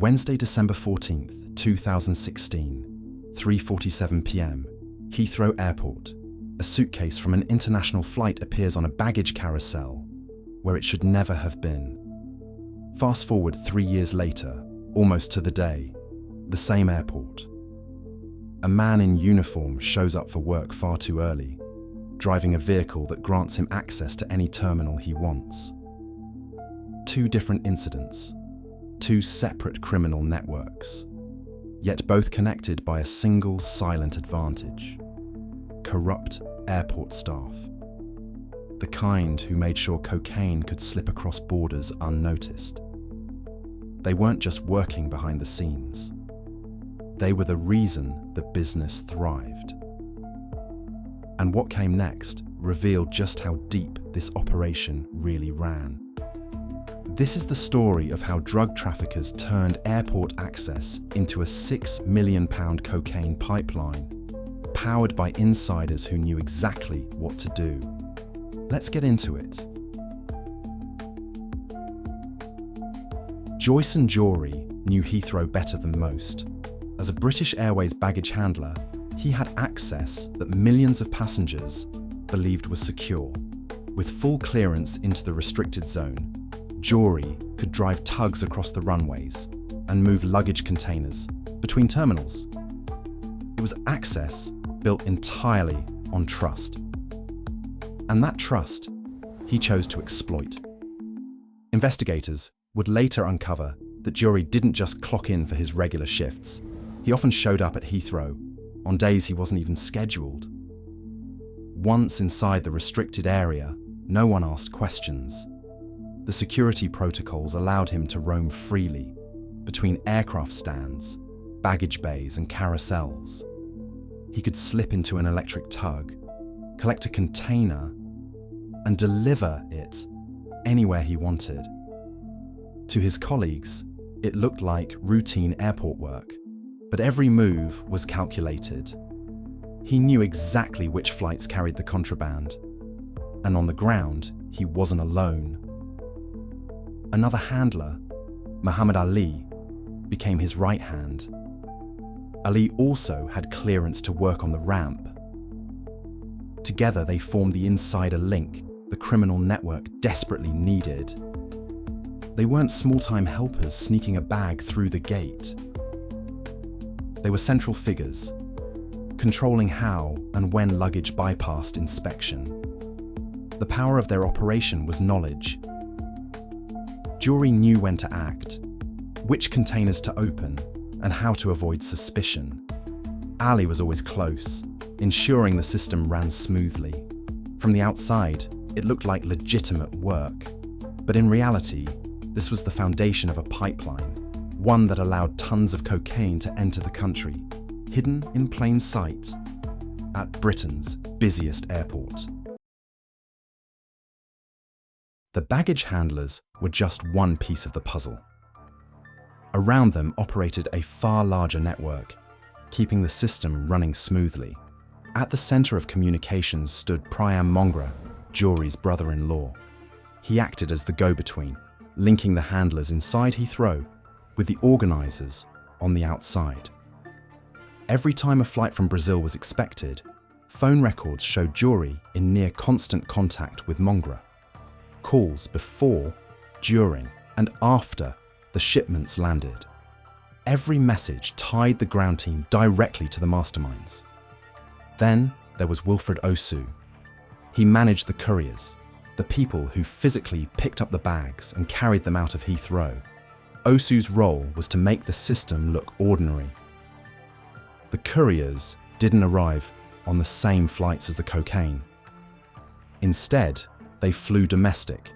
Wednesday, December 14th, 2016, 3:47 p.m, Heathrow Airport. A suitcase from an international flight appears on a baggage carousel where it should never have been. Fast forward 3 years later, almost to the day, the same airport. A man in uniform shows up for work far too early, driving a vehicle that grants him access to any terminal he wants. 2 different incidents, 2 separate criminal networks, yet both connected by a single silent advantage: corrupt airport staff. The kind who made sure cocaine could slip across borders unnoticed. They weren't just working behind the scenes. They were the reason the business thrived. And what came next revealed just how deep this operation really ran. This is the story of how drug traffickers turned airport access into a £6 million cocaine pipeline, powered by insiders who knew exactly what to do. Let's get into it. Joyce and Jory knew Heathrow better than most. As a British Airways baggage handler, he had access that millions of passengers believed was secure. With full clearance into the restricted zone, Jory could drive tugs across the runways and move luggage containers between terminals. It was access built entirely on trust. And that trust he chose to exploit. Investigators would later uncover that Jory didn't just clock in for his regular shifts. He often showed up at Heathrow on days he wasn't even scheduled. Once inside the restricted area, no one asked questions. The security protocols allowed him to roam freely between aircraft stands, baggage bays, and carousels. He could slip into an electric tug, collect a container, and deliver it anywhere he wanted. To his colleagues, it looked like routine airport work, but every move was calculated. He knew exactly which flights carried the contraband, and on the ground, he wasn't alone. Another handler, Muhammad Ali, became his right hand. Ali also had clearance to work on the ramp. Together they formed the insider link the criminal network desperately needed. They weren't small-time helpers sneaking a bag through the gate. They were central figures, controlling how and when luggage bypassed inspection. The power of their operation was knowledge. Jory knew when to act, which containers to open, and how to avoid suspicion. Ali was always close, ensuring the system ran smoothly. From the outside, it looked like legitimate work, but in reality, this was the foundation of a pipeline, one that allowed tons of cocaine to enter the country, hidden in plain sight at Britain's busiest airport. The baggage handlers were just one piece of the puzzle. Around them operated a far larger network, keeping the system running smoothly. At the center of communications stood Priam Mongra, Jory's brother-in-law. He acted as the go-between, linking the handlers inside Heathrow with the organizers on the outside. Every time a flight from Brazil was expected, phone records showed Jory in near constant contact with Mongra. Calls before, during, and after the shipments landed. Every message tied the ground team directly to the masterminds. Then there was Wilfred Osu. He managed the couriers, the people who physically picked up the bags and carried them out of Heathrow. Osu's role was to make the system look ordinary. The couriers didn't arrive on the same flights as the cocaine. Instead, they flew domestic: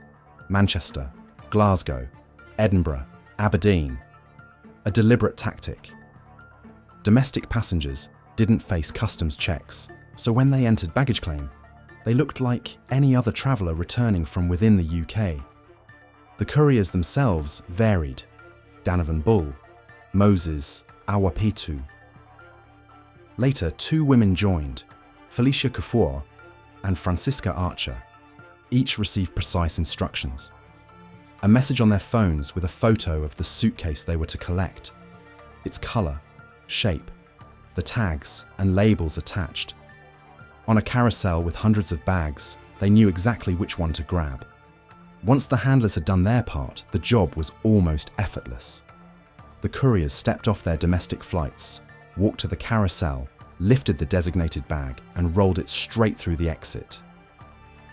Manchester, Glasgow, Edinburgh, Aberdeen. A deliberate tactic. Domestic passengers didn't face customs checks, so when they entered baggage claim, they looked like any other traveller returning from within the UK. The couriers themselves varied: Donovan Bull, Moses, Awapitu. Later, 2 women joined, Felicia Kuffour and Francisca Archer. Each received precise instructions. a message on their phones with a photo of the suitcase they were to collect, its color, shape, the tags and labels attached. On a carousel with hundreds of bags, they knew exactly which one to grab. Once the handlers had done their part, the job was almost effortless. The couriers stepped off their domestic flights, walked to the carousel, lifted the designated bag, and rolled it straight through the exit.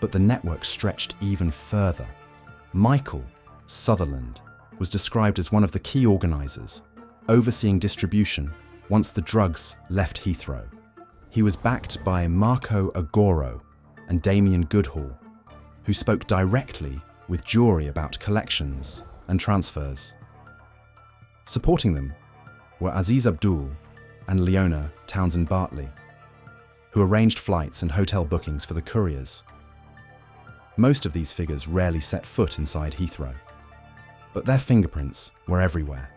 But the network stretched even further. Michael Sutherland was described as one of the key organizers, overseeing distribution once the drugs left Heathrow. He was backed by Marco Agoro and Damien Goodhall, who spoke directly with jury about collections and transfers. Supporting them were Aziz Abdul and Leona Townsend Bartley, who arranged flights and hotel bookings for the couriers. Most of these figures rarely set foot inside Heathrow, but their fingerprints were everywhere.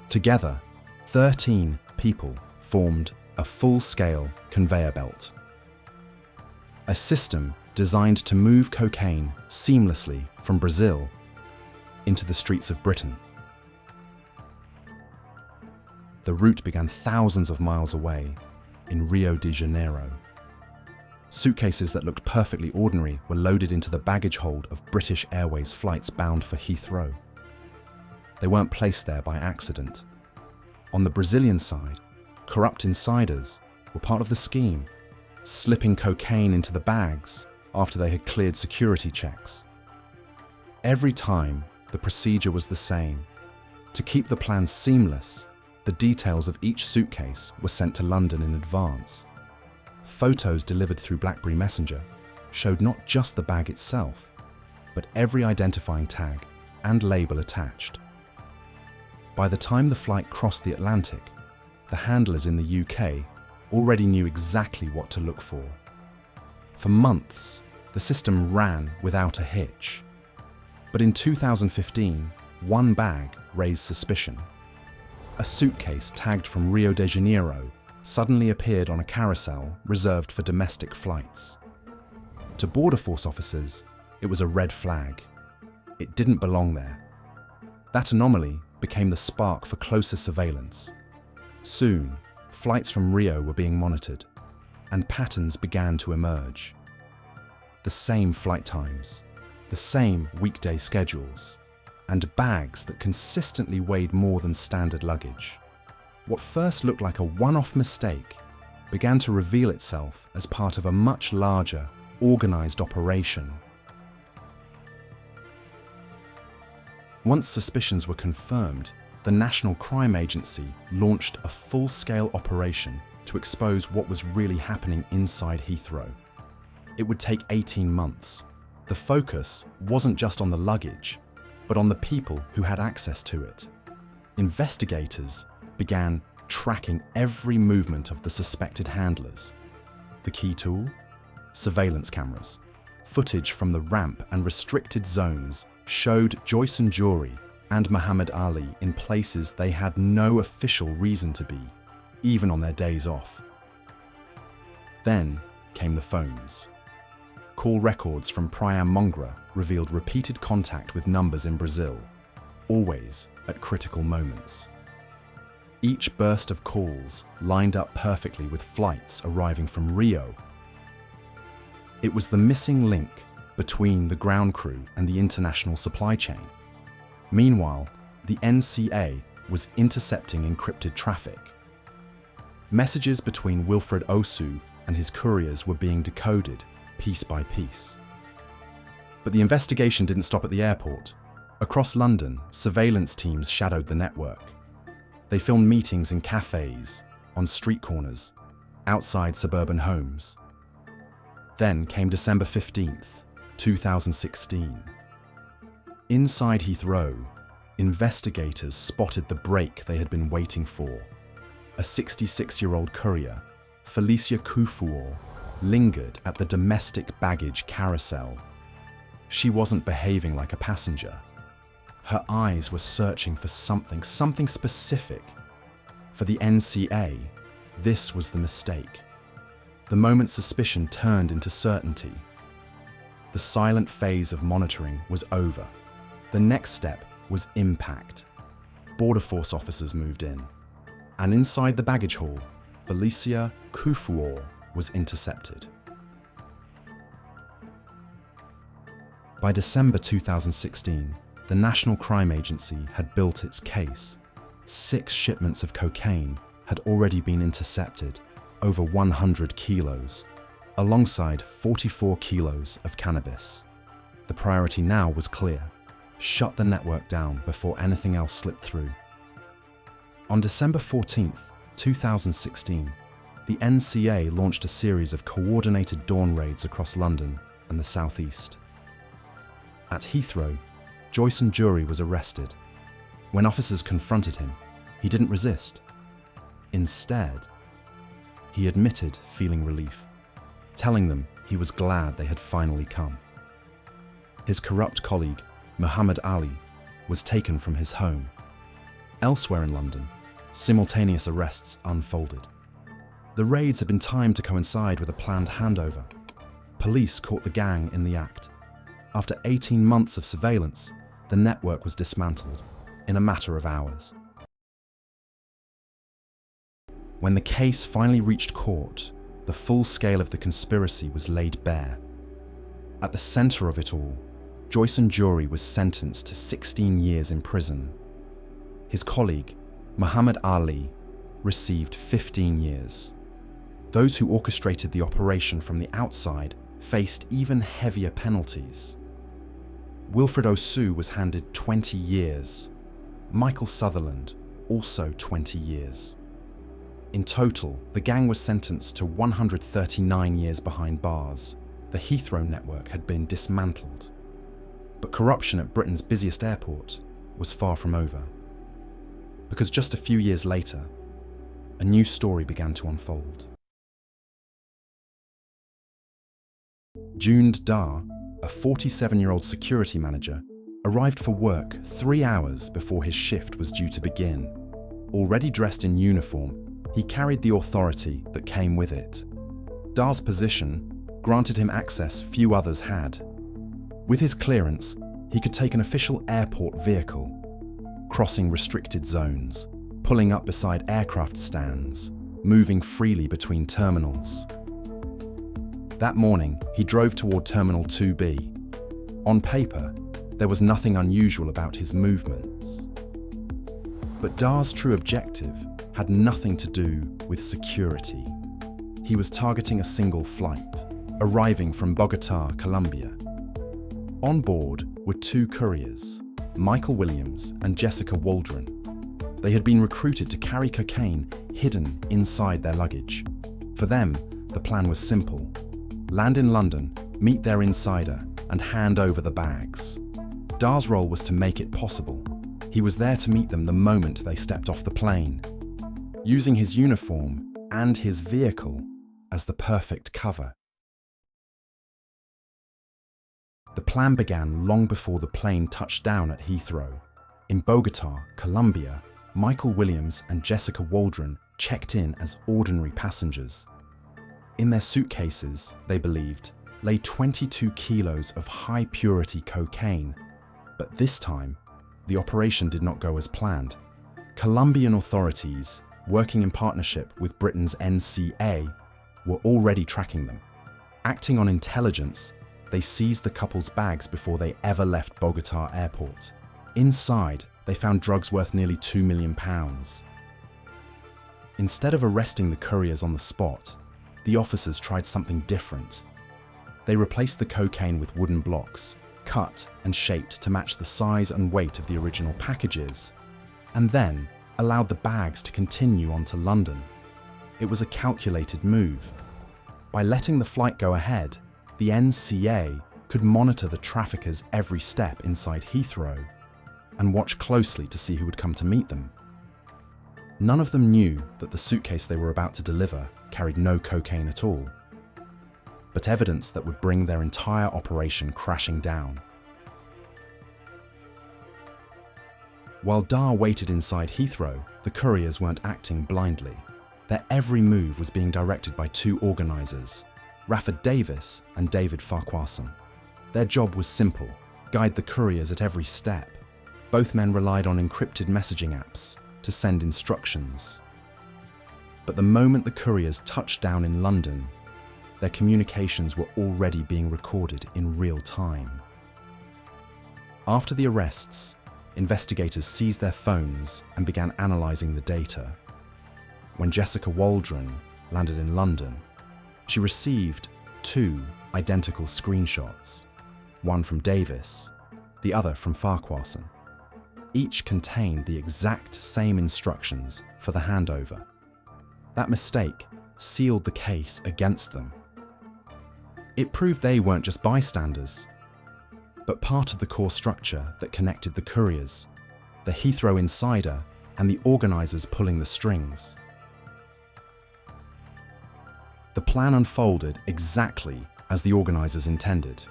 Together, 13 people formed a full-scale conveyor belt, a system designed to move cocaine seamlessly from Brazil into the streets of Britain. The route began thousands of miles away in Rio de Janeiro. Suitcases that looked perfectly ordinary were loaded into the baggage hold of British Airways flights bound for Heathrow. They weren't placed there by accident. On the Brazilian side, corrupt insiders were part of the scheme, slipping cocaine into the bags after they had cleared security checks. Every time, the procedure was the same. To keep the plan seamless, the details of each suitcase were sent to London in advance. Photos delivered through BlackBerry Messenger showed not just the bag itself, but every identifying tag and label attached. By the time the flight crossed the Atlantic, the handlers in the UK already knew exactly what to look for. For months, the system ran without a hitch. But in 2015, one bag raised suspicion. A suitcase tagged from Rio de Janeiro suddenly appeared on a carousel reserved for domestic flights. To Border Force officers, it was a red flag. It didn't belong there. That anomaly became the spark for closer surveillance. Soon, flights from Rio were being monitored, and patterns began to emerge. The same flight times, the same weekday schedules, and bags that consistently weighed more than standard luggage. What first looked like a one-off mistake began to reveal itself as part of a much larger, organized operation. Once suspicions were confirmed, the National Crime Agency launched a full-scale operation to expose what was really happening inside Heathrow. It would take 18 months. The focus wasn't just on the luggage, but on the people who had access to it. Investigators began tracking every movement of the suspected handlers. The key tool? Surveillance cameras. Footage from the ramp and restricted zones showed Joyce and Jory and Muhammad Ali in places they had no official reason to be, even on their days off. Then came the phones. Call records from Priam Mongra revealed repeated contact with numbers in Brazil, always at critical moments. Each burst of calls lined up perfectly with flights arriving from Rio. It was the missing link between the ground crew and the international supply chain. Meanwhile, the NCA was intercepting encrypted traffic. Messages between Wilfred Osu and his couriers were being decoded piece by piece. But the investigation didn't stop at the airport. Across London, surveillance teams shadowed the network. They filmed meetings in cafes, on street corners, outside suburban homes. Then came December 15th, 2016. Inside Heathrow, investigators spotted the break they had been waiting for. A 66-year-old courier, Felicia Kufuor, lingered at the domestic baggage carousel. She wasn't behaving like a passenger. Her eyes were searching for something specific. For the NCA, this was the mistake. The moment suspicion turned into certainty. The silent phase of monitoring was over. The next step was impact. Border Force officers moved in, and inside the baggage hall, Felicia Kufuor was intercepted. By December 2016, the National Crime Agency had built its case. 6 shipments of cocaine had already been intercepted, over 100 kilos, alongside 44 kilos of cannabis. The priority now was clear: shut the network down before anything else slipped through. On December 14, 2016, the NCA launched a series of coordinated dawn raids across London and the southeast. At Heathrow, Joyson Jury was arrested. When officers confronted him, he didn't resist. Instead, he admitted feeling relief, telling them he was glad they had finally come. His corrupt colleague, Muhammad Ali, was taken from his home. Elsewhere in London, simultaneous arrests unfolded. The raids had been timed to coincide with a planned handover. Police caught the gang in the act. After 18 months of surveillance, the network was dismantled in a matter of hours. When the case finally reached court, the full scale of the conspiracy was laid bare. At the center of it all, Joyson Jury was sentenced to 16 years in prison. His colleague, Muhammad Ali, received 15 years. Those who orchestrated the operation from the outside faced even heavier penalties. Wilfred Osu was handed 20 years. Michael Sutherland, also 20 years. In total, the gang was sentenced to 139 years behind bars. The Heathrow network had been dismantled. But corruption at Britain's busiest airport was far from over. Because just a few years later, a new story began to unfold. Jund Dar, a 47-year-old security manager, arrived for work 3 hours before his shift was due to begin. Already dressed in uniform, he carried the authority that came with it. Dar's position granted him access few others had. With his clearance, he could take an official airport vehicle, crossing restricted zones, pulling up beside aircraft stands, moving freely between terminals. That morning, he drove toward Terminal 2B. On paper, there was nothing unusual about his movements. But Dar's true objective had nothing to do with security. He was targeting a single flight, arriving from Bogota, Colombia. On board were 2 couriers, Michael Williams and Jessica Waldron. They had been recruited to carry cocaine hidden inside their luggage. For them, the plan was simple: land in London, meet their insider, and hand over the bags. Dar's role was to make it possible. He was there to meet them the moment they stepped off the plane, using his uniform and his vehicle as the perfect cover. The plan began long before the plane touched down at Heathrow. In Bogota, Colombia, Michael Williams and Jessica Waldron checked in as ordinary passengers. In their suitcases, they believed, lay 22 kilos of high-purity cocaine. But this time, the operation did not go as planned. Colombian authorities, working in partnership with Britain's NCA, were already tracking them. Acting on intelligence, they seized the couple's bags before they ever left Bogota Airport. Inside, they found drugs worth nearly £2 million. Instead of arresting the couriers on the spot, the officers tried something different. They replaced the cocaine with wooden blocks, cut and shaped to match the size and weight of the original packages, and then allowed the bags to continue on to London. It was a calculated move. By letting the flight go ahead, the NCA could monitor the traffickers' every step inside Heathrow and watch closely to see who would come to meet them. None of them knew that the suitcase they were about to deliver carried no cocaine at all, but evidence that would bring their entire operation crashing down. While Dar waited inside Heathrow, the couriers weren't acting blindly. Their every move was being directed by 2 organisers, Rafford Davis and David Farquharson. Their job was simple: guide the couriers at every step. Both men relied on encrypted messaging apps to send instructions. But the moment the couriers touched down in London, their communications were already being recorded in real time. After the arrests, investigators seized their phones and began analysing the data. When Jessica Waldron landed in London, she received 2 identical screenshots, one from Davis, the other from Farquharson. Each contained the exact same instructions for the handover. That mistake sealed the case against them. It proved they weren't just bystanders, but part of the core structure that connected the couriers, the Heathrow insider, and the organisers pulling the strings. The plan unfolded exactly as the organisers intended.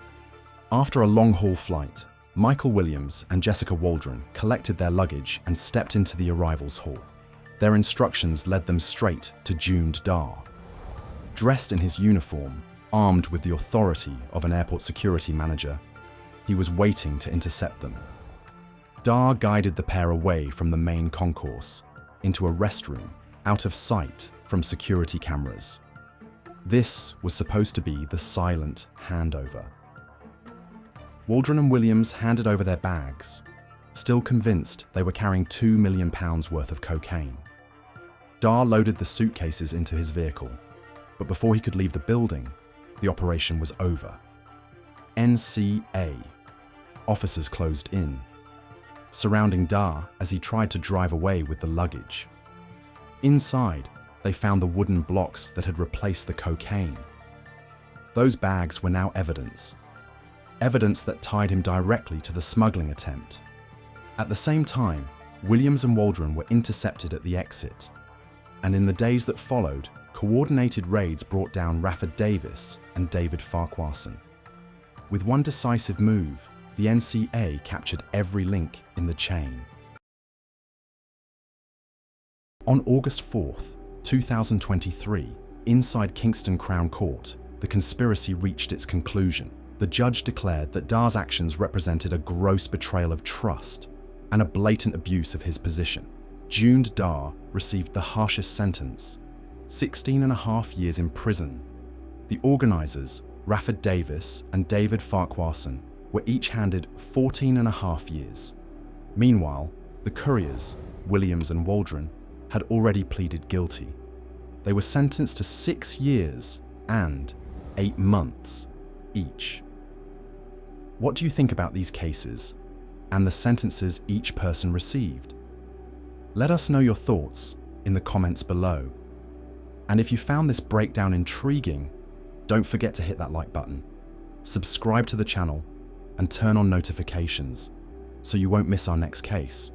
After a long-haul flight, Michael Williams and Jessica Waldron collected their luggage and stepped into the arrivals hall. Their instructions led them straight to Jund Dar. Dressed in his uniform, armed with the authority of an airport security manager, he was waiting to intercept them. Dar guided the pair away from the main concourse, into a restroom, out of sight from security cameras. This was supposed to be the silent handover. Waldron and Williams handed over their bags, still convinced they were carrying £2 million worth of cocaine. Dar loaded the suitcases into his vehicle, but before he could leave the building, the operation was over. NCA. Officers closed in, surrounding Dar as he tried to drive away with the luggage. Inside, they found the wooden blocks that had replaced the cocaine. Those bags were now evidence that tied him directly to the smuggling attempt. At the same time, Williams and Waldron were intercepted at the exit, and in the days that followed, coordinated raids brought down Rafford Davis and David Farquharson. With one decisive move, the NCA captured every link in the chain. On August 4th, 2023, inside Kingston Crown Court, the conspiracy reached its conclusion. The judge declared that Dar's actions represented a gross betrayal of trust and a blatant abuse of his position. Jund Dar received the harshest sentence, 16.5 years in prison. The organisers, Rafford Davis and David Farquharson, were each handed 14.5 years. Meanwhile, the couriers, Williams and Waldron, had already pleaded guilty. They were sentenced to 6 years and 8 months each. What do you think about these cases and the sentences each person received? Let us know your thoughts in the comments below. And if you found this breakdown intriguing, don't forget to hit that like button, subscribe to the channel, and turn on notifications so you won't miss our next case.